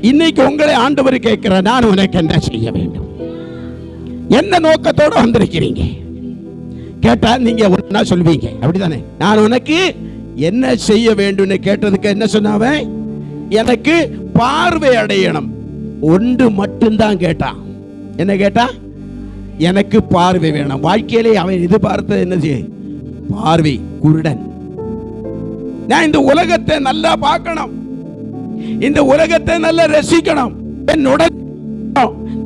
இன்னைக்கு உங்களை ஆண்டவர் கேட்கிற, நான் உனக்கு என்ன செய்ய வேண்டும்? என்ன நோக்கத்தோட வந்திருக்கிறீங்க கேட்டா நீங்க ஒன்னா சொல்வீங்க, அப்படிதானே? நான் உனக்கு என்ன செய்ய வேண்டும் கேட்டதுக்கு என்ன சொன்னாவ? எனக்கு பார்வை அடையணும். ஒன்று மட்டும்தான் கேட்டான். என்ன கேட்டா? எனக்கு பார்வை வேணும். வாழ்க்கையிலே அவன் எதிர்பார்த்தது என்னது? பார்வை. குருடன். நான் இந்த உலகத்தை நல்லா பார்க்கணும், இந்த உலகத்தை நல்லா ரசிக்கணும். என்னோட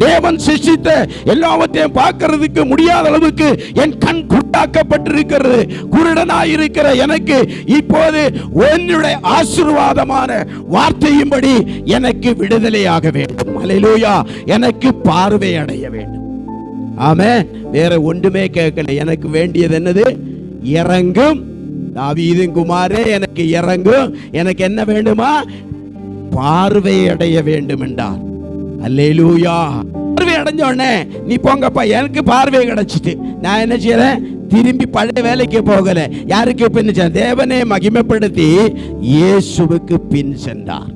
தேவன் சிருஷ்டித்த எல்லாவற்றையும் பார்க்கிறதுக்கு முடியாத அளவுக்கு என் கண் குருடாக்கப்பட்டிருக்கிறது. குருடனாயிருக்கிற எனக்கு இப்போது உன்னுடைய ஆசீர்வாதமான வார்த்தையின்படி எனக்கு விடுதலையாக வேண்டும். அல்லேலூயா. எனக்கு பார்வை அடைய வேண்டும். ஆமென். வேற ஒன்றுமே கேட்கல. எனக்கு வேண்டியது என்னது? இறங்கும் தாவீதின் குமாரே, எனக்கு இறங்கும். எனக்கு என்ன வேண்டுமா? பார்வை அடைய வேண்டும் என்றார். அல்லேலூயா. பார்வை அடைஞ்ச உடனே நீ போங்கப்பா, எனக்கு பார்வை கிடைச்சிட்டு நான் என்ன செய்யறேன்? திரும்பி பழைய வேலைக்கு போகல. யாருக்கு பின்? தேவனை மகிமைப்படுத்தி இயேசுவுக்கு பின் சென்றார்.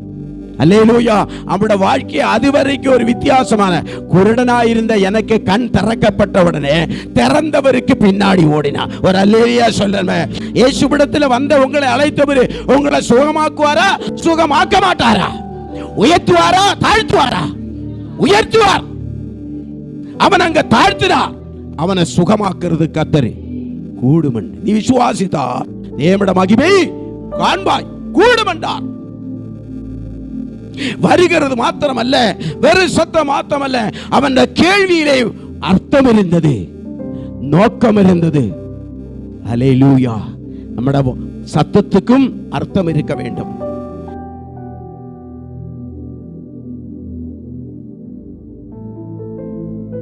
அல்லேலூயா. அவருடைய வாழ்க்கை அதுவரைக்கும் ஒரு வித்தியாசமான, குருடனாயிருந்த எனக்கு கண் திறக்கப்பட்ட உடனே திறந்தவருக்கு பின்னாடி ஓடினார். ஒரு அல்லேலூயா சொல்றேன். இயேசுவிடத்தில் வந்த உங்களை அழைத்தவர் உங்களை சுகமாக்குவாரா? சுகமாக்க மாட்டாரா? உயர்த்துவாரா? தாழ்த்துவாரா? உயர்த்துவார். அவன் அங்க தாழ்த்தினார். அவனை சுகமாக்குறது கர்த்தர் கூடும். நீ விசுவாசித்தா தேவனுடைய மகிமை காண்பாய். கூடும் என்றார். வருகிறது மாத்திரமல்ல, வெறும் சத்தம் மாத்திரமல்ல, அவன் கேள்வியிலே அர்த்தம் இருந்தது, நோக்கம் இருந்தது. அல்லேலூயா. நம்முடைய சத்தத்துக்கும் அர்த்தம் இருக்க வேண்டும்.